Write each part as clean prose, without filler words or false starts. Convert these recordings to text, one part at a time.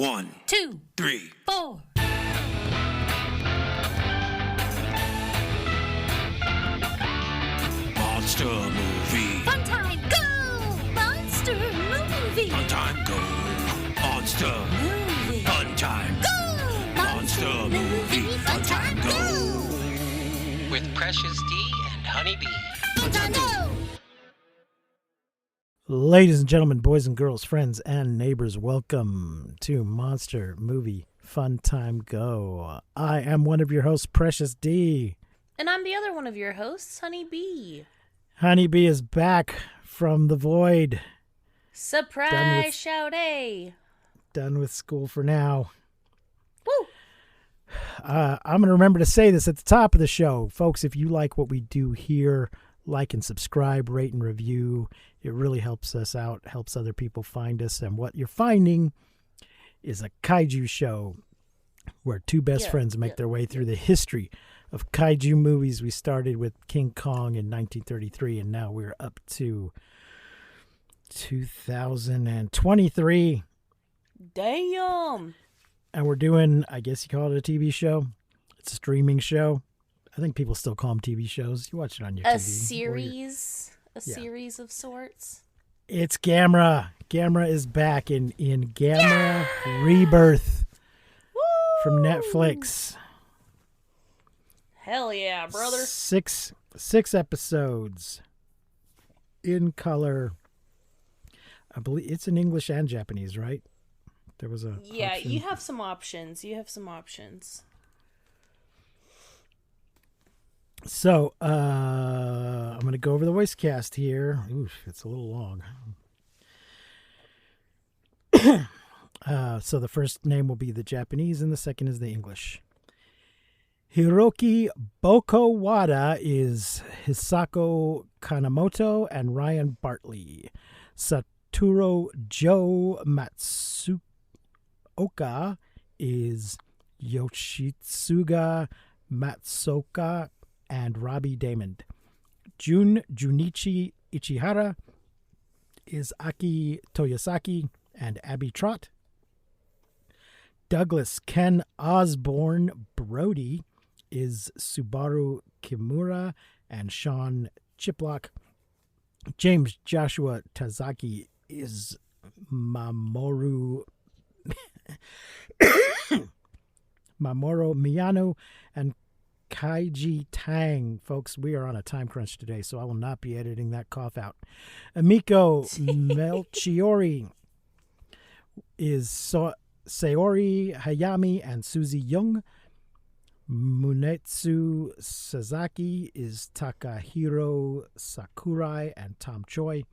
1, 2, 3, 4. Monster movie. Fun time, go! Monster movie. Fun time, go. Monster. Movie. Fun time. Go! Monster movie. Fun time, go. With Precious D and Honey Bee. Fun time, go! Ladies and gentlemen, boys and girls, friends and neighbors, welcome to Monster Movie Fun Time Go. I am one of your hosts, Precious D. And I'm the other one of your hosts, Honey Bee. Honey Bee is back from the void. Surprise, shout-ay. Done with school for now. Woo! I'm going to remember to say this at the top of the show. Folks, if you like what we do here, like and subscribe, rate and review. It really helps us out, helps other people find us. And what you're finding is a kaiju show where two best friends make their way through the history of kaiju movies. We started with King Kong in 1933, and now we're up to 2023. Damn! And we're doing, I guess you call it a TV show. It's a streaming show. I think people still call them TV shows. You watch it on your TV. Series of sorts. It's Gamera. Gamera is back in Gamera Rebirth. Woo! From Netflix. Hell yeah, brother. Six episodes in color. I believe it's in English and Japanese, right? There was a option. You have some options. So, I'm going to go over the voice cast here. Oof, it's a little long. So the first name will be the Japanese and the second is the English. Hiroki Bokowada is Hisako Kanemoto and Ryan Bartley. Satoru Joe Matsuoka is Yoshitsuga Matsuoka and Robbie Damon. Junichi Ichihara is Aki Toyosaki and Abby Trott. Douglas Ken Osborne Brody is Subaru Kimura and Sean Chiplock. James Joshua Tazaki is Mamoru Miyano and Kaiji Tang. Folks, we are on a time crunch today, so I will not be editing that cough out. Amiko Melchiori is Sayori Hayami and Suzy Young. Munetsu Sasaki is Takahiro Sakurai and Tom Choi.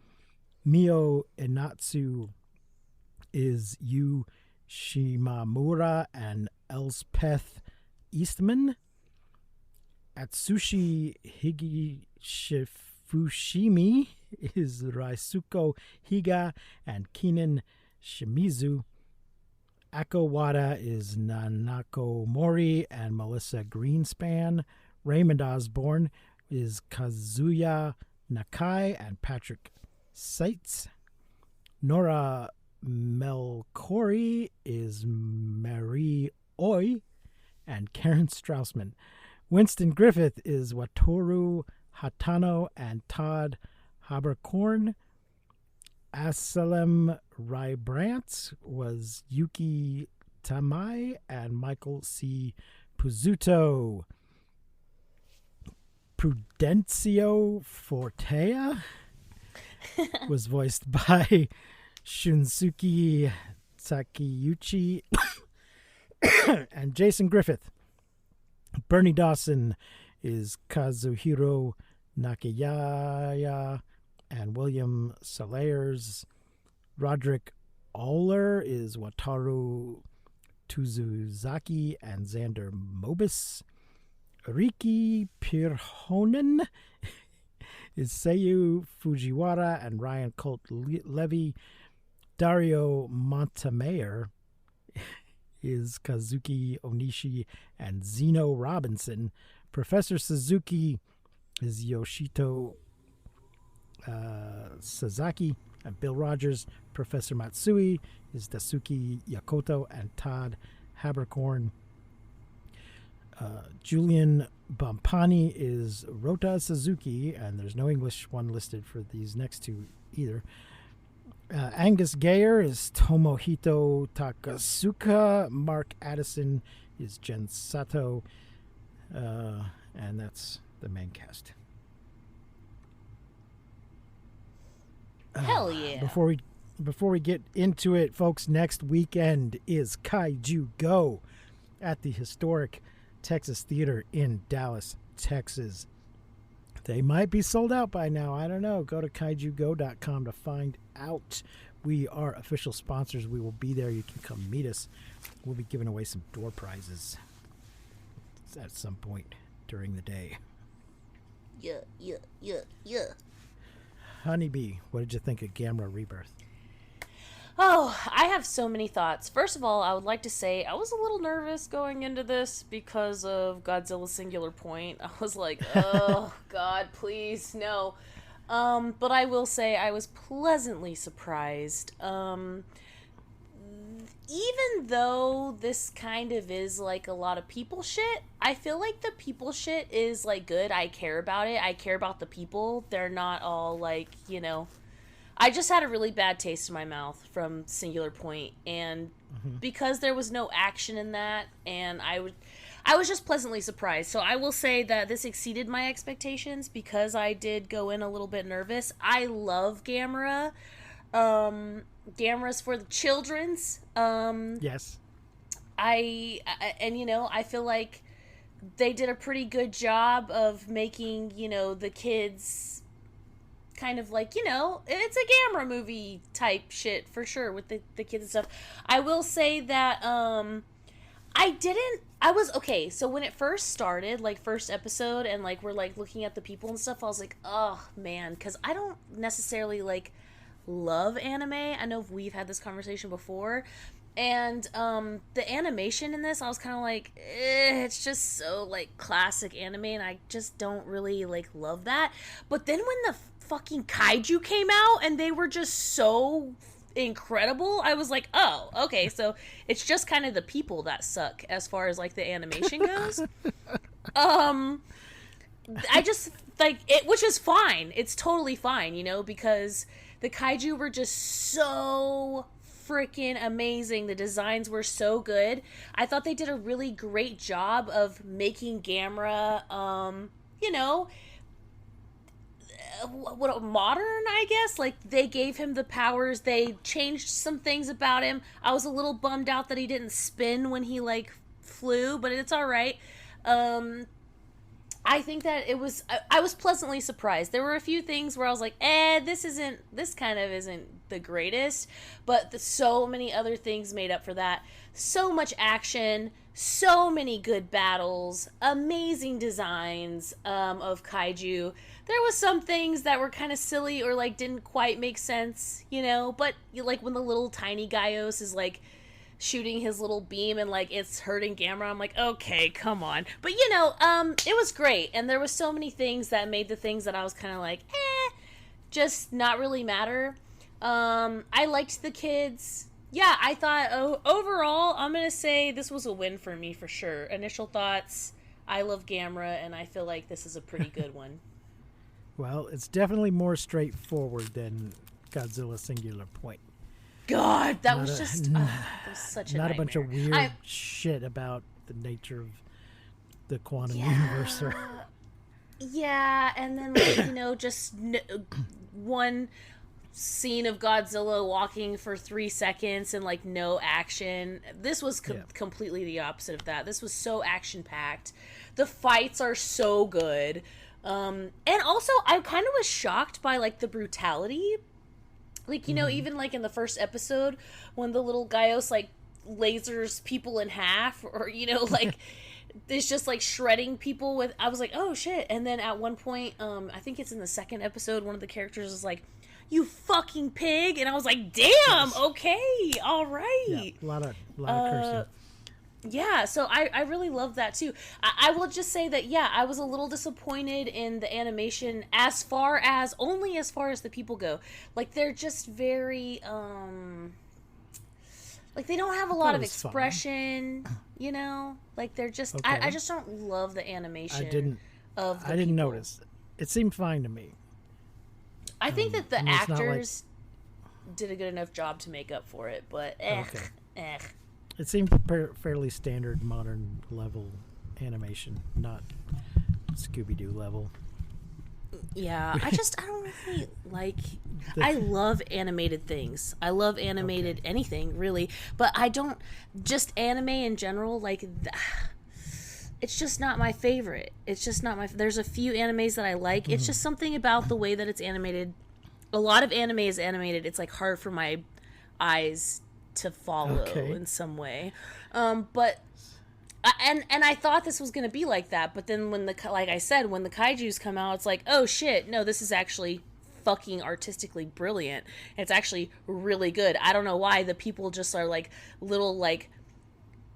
Mio Inatsu is Yu Shimamura and Elspeth Eastman. Atsushi Higishifushimi is Raisuko Higa and Keenan Shimizu. Ako Wada is Nanako Mori and Melissa Greenspan. Raymond Osborne is Kazuya Nakai and Patrick Seitz. Nora Melkori is Marie Oi and Karen Strausman. Winston Griffith is Watoru Hatano and Todd Haberkorn. Asalem Rybrandt was Yuki Tamai and Michael C. Puzzuto. Prudencio Fortea was voiced by Shunsuke Takeuchi and Jason Griffith. Bernie Dawson is Kazuhiro Nakayaya and William Salayers. Roderick Oller is Wataru Tuzuzaki and Xander Mobus. Riki Pirhonen is Seiyu Fujiwara and Ryan Colt Levy. Dario Montemayor is Kazuki Onishi and Zeno Robinson. Professor Suzuki is Yoshito Sasaki. And Bill Rogers, Professor Matsui is Dasuki Yakoto, and Todd Haberkorn. Julian Bompani is Rota Suzuki, and there's no English one listed for these next two either. Angus Gayer is Tomohito Takasuka. Mark Addison is Jen Sato. And that's the main cast. Hell yeah. Before we get into it, folks, next weekend is Kaiju Go at the historic Texas Theater in Dallas, Texas. They might be sold out by now. I don't know. Go to kaijugo.com to find out. We are official sponsors. We will be there. You can come meet us. We'll be giving away some door prizes at some point during the day. Yeah. Honeybee, what did you think of Gamera Rebirth? Oh, I have so many thoughts. First of all, I would like to say I was a little nervous going into this because of Godzilla Singular Point. I was like, oh, God, please, no. But I will say I was pleasantly surprised. Even though this kind of is like a lot of people shit, I feel like the people shit is like good. I care about it. I care about the people. They're not all like, I just had a really bad taste in my mouth from Singular Point, and because there was no action in that, and I was just pleasantly surprised. So I will say that this exceeded my expectations because I did go in a little bit nervous. I love Gamera. Gamera's for the children's. Yes. I feel like they did a pretty good job of making, the kids kind of like, it's a Gamera movie type shit for sure with the kids and stuff. I will say that okay, so when it first started, like first episode, and like we're like looking at the people and stuff, I was like, oh man, because I don't necessarily like love anime. I know we've had this conversation before, and the animation in this, I was kind of like, it's just so like classic anime, and I just don't really like love that. But then when the fucking kaiju came out and they were just so incredible, I was like, oh, okay, so it's just kind of the people that suck as far as like the animation goes. I just like it, which is fine. It's totally fine, because the kaiju were just so freaking amazing. The designs were so good. I thought they did a really great job of making Gamera, what modern, I guess. Like they gave him the powers. They changed some things about him. I was a little bummed out that he didn't spin when he like flew, but it's all right. I think that I was pleasantly surprised. There were a few things where I was like, this kind of isn't the greatest, but so many other things made up for that. So much action, so many good battles, amazing designs of kaiju. There was some things that were kind of silly or like didn't quite make sense, but like when the little tiny Gaios is like shooting his little beam and like it's hurting Gamera, I'm like, okay, come on. But it was great, and there was so many things that made the things that I was kind of like, just not really matter. I liked the kids. Yeah, I thought overall, I'm gonna say this was a win for me for sure. Initial thoughts, I love Gamera, and I feel like this is a pretty good one. Well, it's definitely more straightforward than Godzilla Singular Point. God, that was such a not nightmare. A bunch of weird shit about the nature of the quantum universe. Yeah, and then like, just one scene of Godzilla walking for 3 seconds and like no action. This was completely the opposite of that. This was so action packed. The fights are so good. And also I kind of was shocked by like the brutality. Like, even like in the first episode when the little Gaios like lasers people in half, or like it's just like shredding people with, I was like, oh shit. And then at one point, I think it's in the second episode, one of the characters is like, you fucking pig, and I was like, damn, okay, all right. Yeah, a lot of cursing. Yeah, so I really love that too. I will just say that, yeah, I was a little disappointed in the animation only as far as the people go. Like, they're just very, like, they don't have a lot of expression, you know? Like, they're just, Okay. I just don't love the animation of the I didn't people. notice. It seemed fine to me. I think that the I mean, it's not like- actors did a good enough job to make up for it, but Okay. It seemed fairly standard modern level animation, not Scooby-Doo level. Yeah, I don't really like. I love animated things. I love animated anything really, but I don't just anime in general. Like, it's just not my favorite. It's just not my. There's a few animes that I like. It's just something about the way that it's animated. A lot of anime is animated. It's like hard for my eyes to follow in some way, but. And I thought this was gonna be like that, but then when like I said, when the kaijus come out, it's like, oh shit, no, this is actually fucking artistically brilliant. It's actually really good. I don't know why the people just are like little like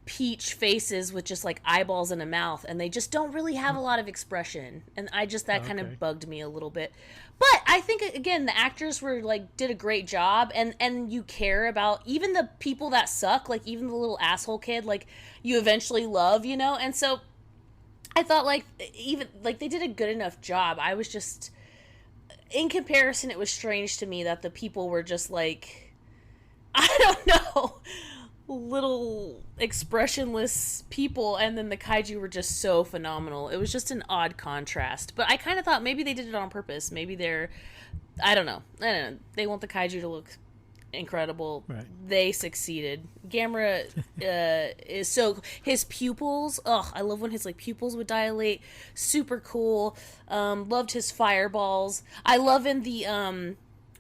peach faces with just like eyeballs and a mouth, and they just don't really have a lot of expression, and that kind of bugged me a little bit. But I think again the actors did a great job, and you care about even the people that suck, like even the little asshole kid, like you eventually love, you know. And so I thought even they did a good enough job. I was just, in comparison, it was strange to me that the people were just like, I don't know, little expressionless people, and then the kaiju were just so phenomenal. It was just an odd contrast, but I kind of thought maybe they did it on purpose. Maybe I don't know, they want the kaiju to look incredible. Right. They succeeded. Gamera is so, his pupils, I love when his pupils would dilate. Super cool. Loved his fireballs. I love in the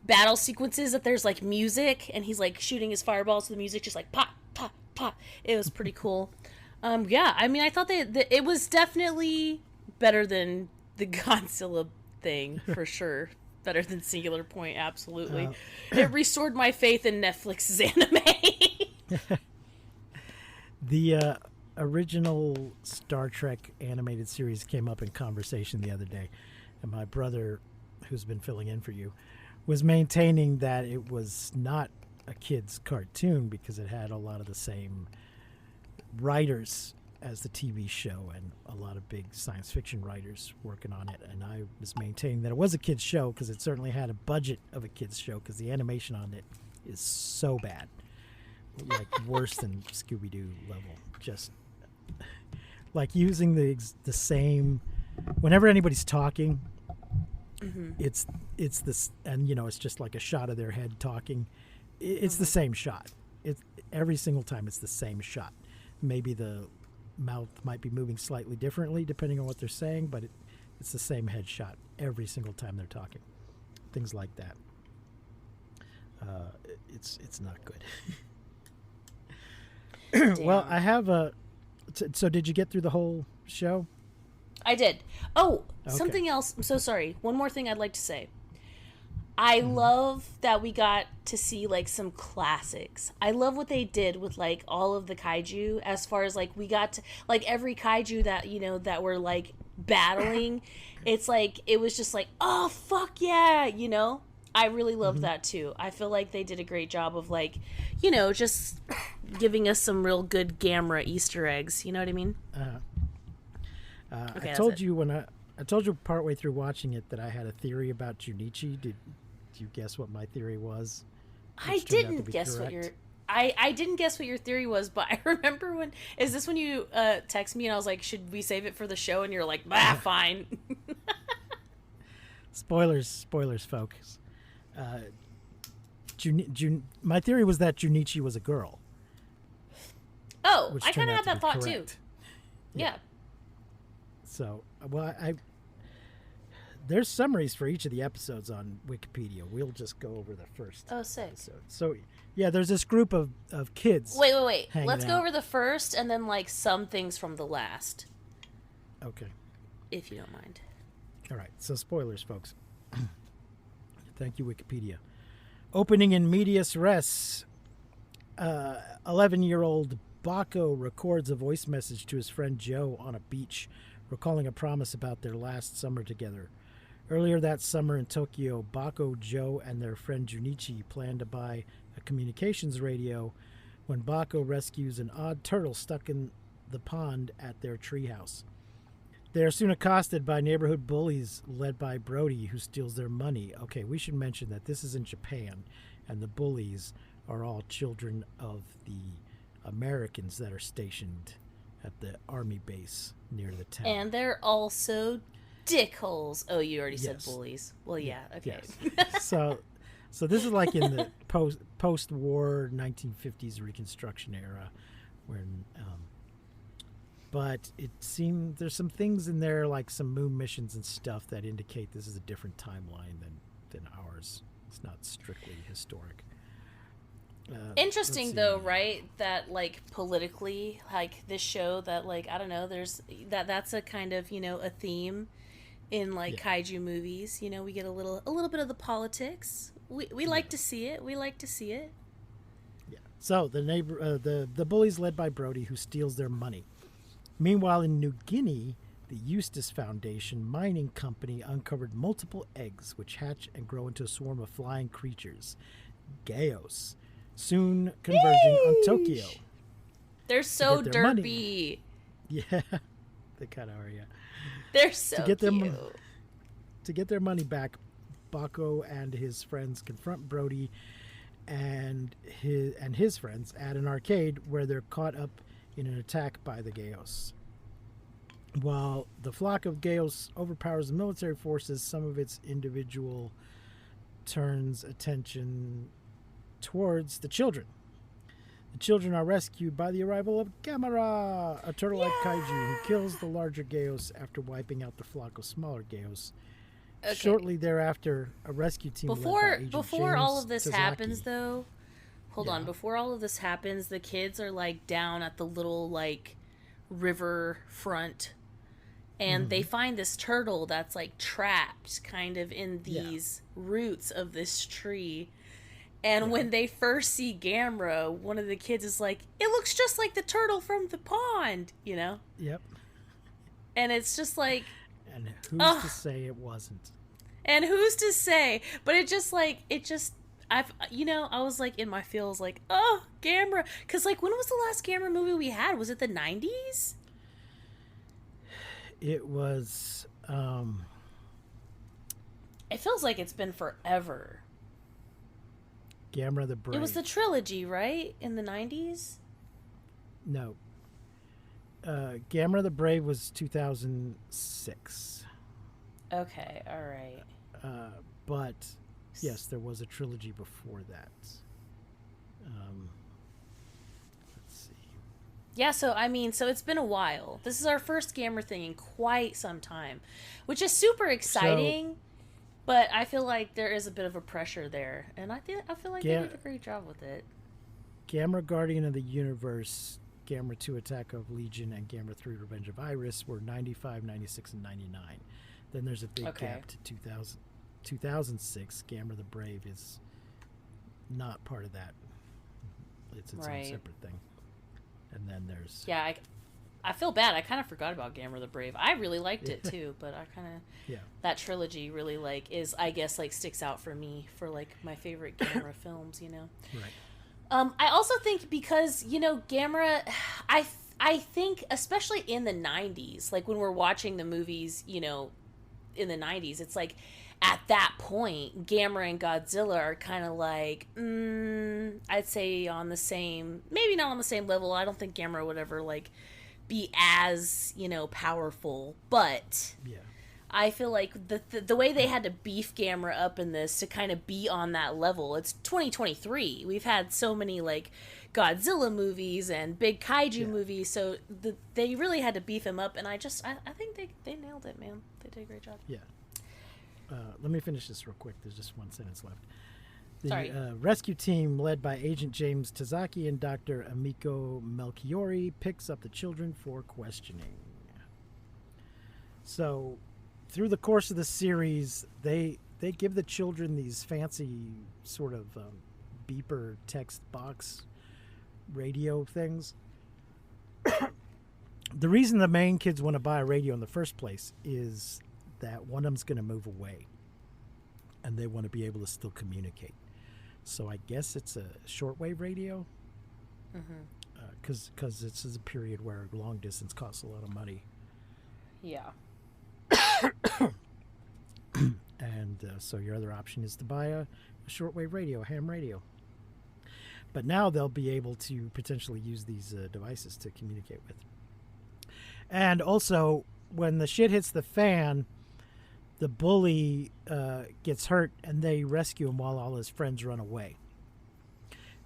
battle sequences that there's music, and he's shooting his fireballs to the music, just pop pop pop. It was pretty cool. Yeah, I mean, I thought it was definitely better than the Godzilla thing, for sure. Better than Singular Point, absolutely. It restored my faith in Netflix's anime. The original Star Trek animated series came up in conversation the other day, and my brother, who's been filling in for you, was maintaining that it was not a kid's cartoon because it had a lot of the same writers as the TV show and a lot of big science fiction writers working on it. And I was maintaining that it was a kid's show because it certainly had a budget of a kid's show, because the animation on it is so bad. Worse than Scooby-Doo level. Just using the same, whenever anybody's talking, it's this, and it's just like a shot of their head talking. It's the same shot. Every single time it's the same shot. Maybe the mouth might be moving slightly differently depending on what they're saying, but it's the same headshot every single time they're talking. Things like that. It's not good. Well, I have so did you get through the whole show? I did. Oh, Okay. something else. I'm so sorry. One more thing I'd like to say. I love that we got to see some classics. I love what they did with all of the kaiju, as far as we got to every kaiju that that were battling. It's it was just oh fuck yeah, I really loved that too. I feel like they did a great job of just giving us some real good Gamera Easter eggs. You know what I mean? Okay, I told you I told you partway through watching it that I had a theory about Junichi. Did you guess what my theory was? I didn't guess what your I didn't guess what your theory was, but I remember is this when you text me and I was like, should we save it for the show? And you're like, fine. Spoilers, folks. My theory was that Junichi was a girl. Oh, which I kind turned of out had to that be thought correct. too. Yeah. So, well, there's summaries for each of the episodes on Wikipedia. We'll just go over the first sick. episode. So, yeah, there's this group of kids. Wait. hanging Let's go out. over the first and then some things from the last, Okay. if you don't mind. All right. So, spoilers, folks. Thank you, Wikipedia. Opening in medias res, 11-year-old Baco records a voice message to his friend Joe on a beach, recalling a promise about their last summer together. Earlier that summer in Tokyo, Baco, Joe, and their friend Junichi planned to buy a communications radio when Baco rescues an odd turtle stuck in the pond at their treehouse. They are soon accosted by neighborhood bullies led by Brody, who steals their money. Okay, we should mention that this is in Japan, and the bullies are all children of the Americans that are stationed at the army base near the town. And they're also dickholes. Oh, you already said Yes. bullies. Well, yeah, okay. Yes. So this is like in the post-war 1950s Reconstruction era, when, but it seemed there's some things in there, like some moon missions and stuff, that indicate this is a different timeline than ours. It's not strictly historic. Interesting though, right? That like politically, like this show that like I don't know, there's that's a kind of, you know, a theme in like kaiju movies. You know, we get a little bit of the politics. We like to see it. We like to see it. Yeah. So the bullies led by Brody, who steals their money. Meanwhile, in New Guinea, the Eustace Foundation mining company uncovered multiple eggs which hatch and grow into a swarm of flying creatures, Gaos, soon converging on Tokyo. They're so get their money. derpy. Yeah, they kind of are. Yeah. They're so to get cute. To get their money back, Baco and his friends confront Brody and his friends at an arcade where they're caught up in an attack by the Gaos. While the flock of Gaos overpowers the military forces, some of its individual turns attention towards the children. The children are rescued by the arrival of Gamera, a turtle-like kaiju who kills the larger Gaos after wiping out the flock of smaller Gaos. Okay. Shortly thereafter, a rescue team led by Agent Before all James of this Tazaki. happens though, hold on, Yeah. before all of this happens, the kids are like down at the little like river front, and they find this turtle that's like trapped kind of in these roots of this tree. And when they first see Gamera, one of the kids is like, "It looks just like the turtle from the pond," you know? Yep. And it's just like, And who's to say it wasn't? and who's to say? But I was like in my feels like, oh, Gamera. Because like, when was the last Gamera movie we had? Was it the 90s? It was, It feels like it's been forever. Gamera the Brave. It was the trilogy, right? In the 90s? No. Gamera the Brave was 2006. Okay, all right. But, yes, there was a trilogy before that. Let's see. Yeah, so it's been a while. This is our first Gamera thing in quite some time, which is super exciting. But I feel like there is a bit of a pressure there, and I feel like they did a great job with it. Gamera Guardian of the Universe, Gamera 2 Attack of Legion, and Gamera 3 Revenge of Iris were 95, 96, and 99. Then there's a big gap to 2006. Gamera the Brave is not part of that. It's its own separate thing. And then there's... Yeah, I feel bad. I kind of forgot about Gamera the Brave. I really liked it too, but I kind of that trilogy really like is, I guess, like sticks out for me for like my favorite Gamera films. You know, right? I also think because Gamera, I think especially in the 90s, like when we're watching the movies, in the 90s, it's like at that point, Gamera and Godzilla are kind of like, I'd say on the same, maybe not on the same level. I don't think Gamera would ever like be as powerful, but I feel like the way they had to beef Gamera up in this to kind of be on that level. It's 2023. We've had so many like Godzilla movies and big kaiju movies, so they really had to beef him up, and I think they nailed it, man. They did a great job. Yeah. Let me finish this real quick. There's just one sentence left. Sorry. The rescue team, led by Agent James Tazaki and Dr. Amiko Melchiori, picks up the children for questioning. So, through the course of the series, they give the children these fancy sort of beeper text box radio things, the reason the main kids want to buy a radio in the first place is that one of them's going to move away, and they want to be able to still communicate. So I guess it's a shortwave radio, because this is a period where long distance costs a lot of money. Yeah. And so your other option is to buy a shortwave radio, a ham radio. But now they'll be able to potentially use these devices to communicate with. And also, when the shit hits the fan, the bully gets hurt, and they rescue him while all his friends run away.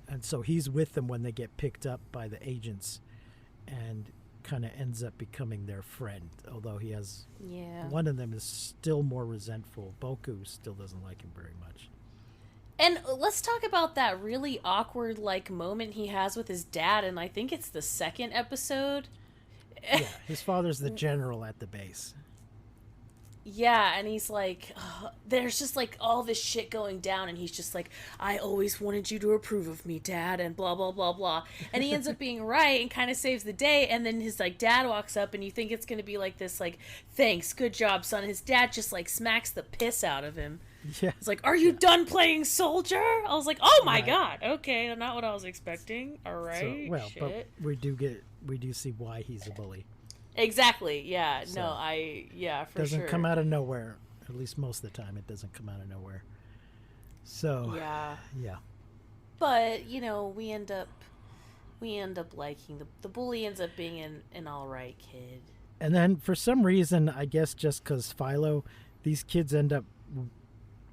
And so he's with them when they get picked up by the agents, and kind of ends up becoming their friend. Although he has, one of them is still more resentful. Boku still doesn't like him very much. And let's talk about that really awkward moment he has with his dad, and I think it's the second episode. Yeah, his father's the general at the base. Yeah, and he's like, there's just all this shit going down, and he's just like, I always wanted you to approve of me, Dad, and blah, blah, blah, blah. And he ends up being right and kind of saves the day, and then his dad walks up, and you think it's going to be this, thanks, good job, son. His dad just smacks the piss out of him. Yeah. It's like, are you done playing soldier? I was like, oh my God, okay, not what I was expecting. All right, so, but we do see why he's a bully. Exactly. Yeah. So, no. For sure. Doesn't come out of nowhere. At least most of the time, it doesn't come out of nowhere. So. Yeah. Yeah. But we end up liking the bully. Ends up being an all right kid. And then for some reason, I guess just because Philo, these kids end up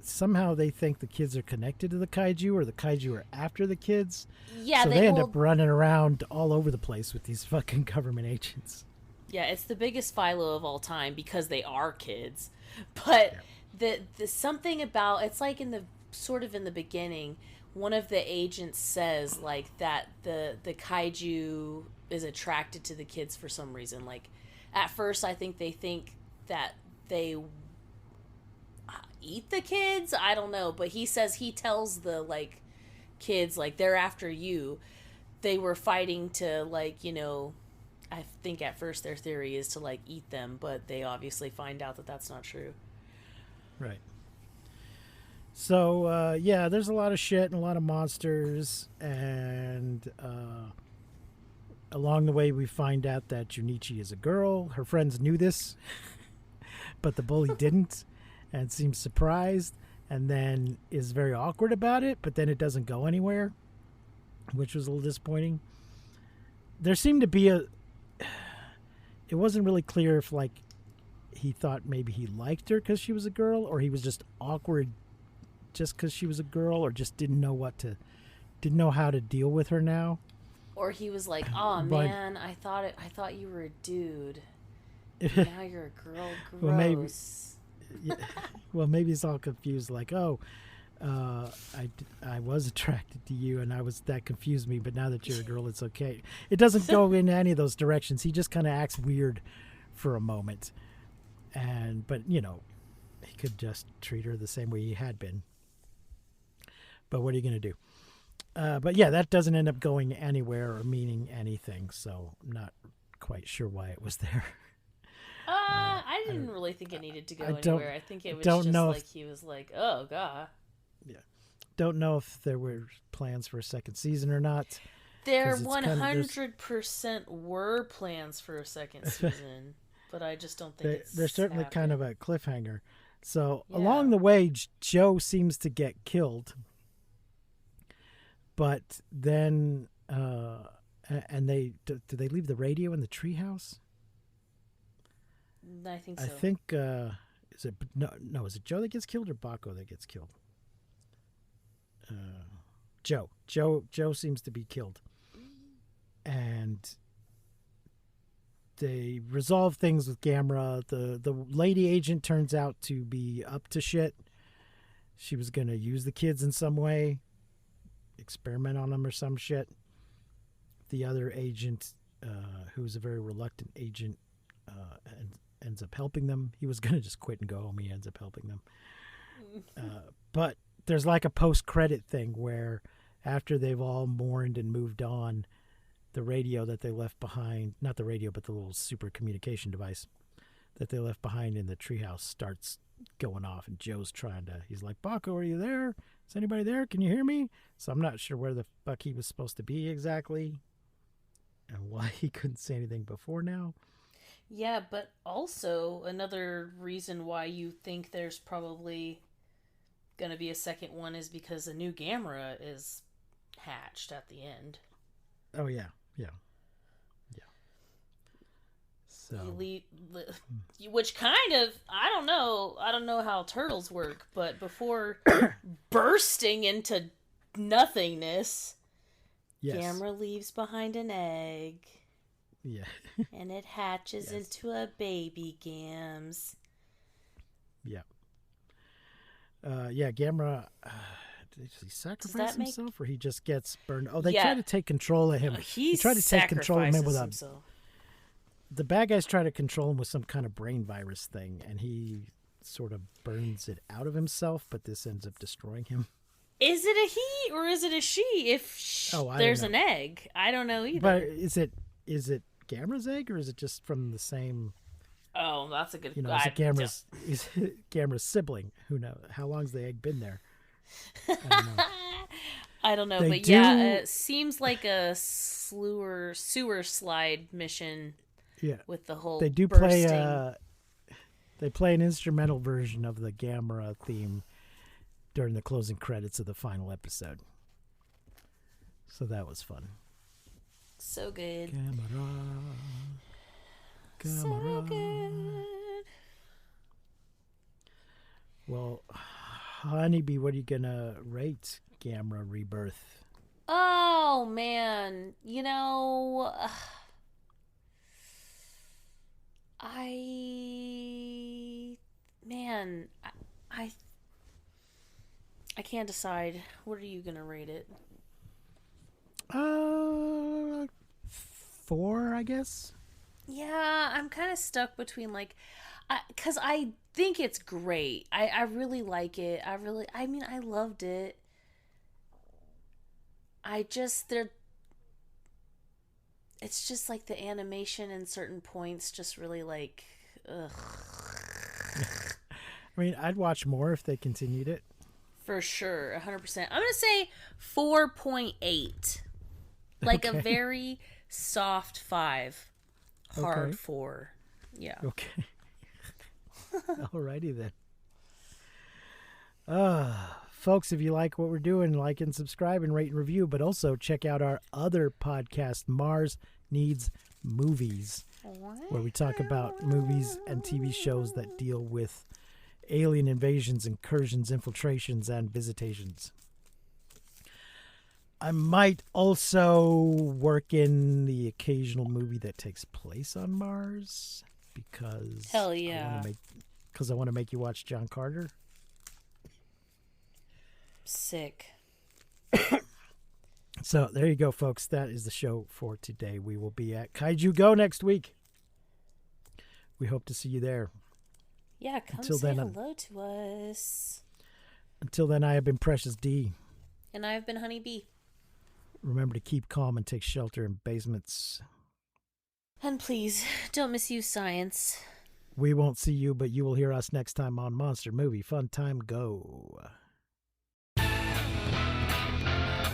somehow they think the kids are connected to the kaiju, or the kaiju are after the kids. Yeah. So they end up running around all over the place with these fucking government agents. Yeah, it's the biggest Philo of all time because they are kids. But the something about it's in the beginning, one of the agents says that the kaiju is attracted to the kids for some reason. At first I think they think that they eat the kids. I don't know, but he tells the kids they're after you. They were fighting to I think at first their theory is to eat them, but they obviously find out that that's not true. Right. So there's a lot of shit and a lot of monsters, and along the way we find out that Junichi is a girl. Her friends knew this, but the bully didn't, and seems surprised, and then is very awkward about it, but then it doesn't go anywhere, which was a little disappointing. There seemed to be it wasn't really clear if he thought maybe he liked her because she was a girl, or he was just awkward just because she was a girl, or just didn't know how to deal with her now. Or he was like, oh man, I thought you were a dude. Now you're a girl. Gross. Well, maybe he's all confused, I was attracted to you, and that confused me, but now that you're a girl, it's okay. It doesn't go in any of those directions. He just kind of acts weird for a moment, but he could just treat her the same way he had been. But what are you going to do? But yeah, that doesn't end up going anywhere or meaning anything, so I'm not quite sure why it was there. I didn't really think it needed to go anywhere. I think it was just he was like, oh god. Yeah. Don't know if there were plans for a second season or not. There 100% were plans for a second season, but I just don't think there's certainly kind of a cliffhanger. So along the way, Joe seems to get killed, but then and do they leave the radio in the treehouse? I think so. I think is it Joe that gets killed or Baco that gets killed? Joe seems to be killed, and they resolve things with Gamera. The lady agent turns out to be up to shit. She was going to use the kids in some way, experiment on them or some shit. The other agent, who's a very reluctant agent, ends up helping them. He was going to just quit and go home. He ends up helping them. But there's a post-credit thing where after they've all mourned and moved on, the radio that they left behind, not the radio, but the little super communication device that they left behind in the treehouse starts going off, and Joe's he's like, Baco, are you there? Is anybody there? Can you hear me? So I'm not sure where the fuck he was supposed to be exactly and why he couldn't say anything before now. Yeah, but also another reason why you think there's probably going to be a second one is because a new Gamera is hatched at the end. Oh, yeah. So, which kind of, I don't know how turtles work, but before bursting into nothingness, yes. Gamera leaves behind an egg. Yeah. And it hatches into a baby Gams. Yeah. Gamera, does he sacrifice himself or he just gets burned? Oh, they try to take control of him. He try to take control of him with himself. The bad guys try to control him with some kind of brain virus thing, and he sort of burns it out of himself, but this ends up destroying him. Is it a he or is it a she? If there's an egg, I don't know either. But is it Gamera's egg, or is it just from the same? Oh, that's a good. Is it Gamera's sibling? Who knows? How long's the egg been there? I don't know, it seems like a sewer slide mission. Yeah, with the whole they do bursting. They play an instrumental version of the Gamera theme during the closing credits of the final episode. So that was fun. So good. Gamera. So good. Well, Honeybee, what are you gonna rate Gamera Rebirth? Oh man, I can't decide. What are you gonna rate it? 4, I guess. Yeah, I'm kind of stuck between because I think it's great. I really like it. I loved it. It's just like the animation in certain points just really ugh. I mean, I'd watch more if they continued it. For sure, 100%. I'm going to say 4.8. Like a very soft 5. Hard 4. Yeah. Okay. Alrighty then. Folks, if you like what we're doing, like and subscribe and rate and review, but also check out our other podcast, Mars Needs Movies, where we talk about movies and TV shows that deal with alien invasions, incursions, infiltrations, and visitations. I might also work in the occasional movie that takes place on Mars because hell yeah, I want to make you watch John Carter. Sick. So there you go, folks. That is the show for today. We will be at Kaiju Go next week. We hope to see you there. Yeah, come say hello to us. Until then, I have been Precious D. And I have been Honey Bee. Remember to keep calm and take shelter in basements. And please, don't misuse science. We won't see you, but you will hear us next time on Monster Movie Fun Time Go.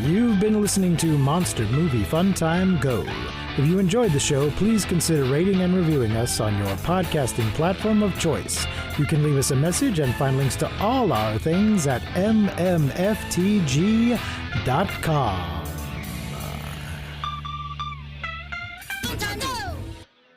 You've been listening to Monster Movie Fun Time Go. If you enjoyed the show, please consider rating and reviewing us on your podcasting platform of choice. You can leave us a message and find links to all our things at mmftg.com.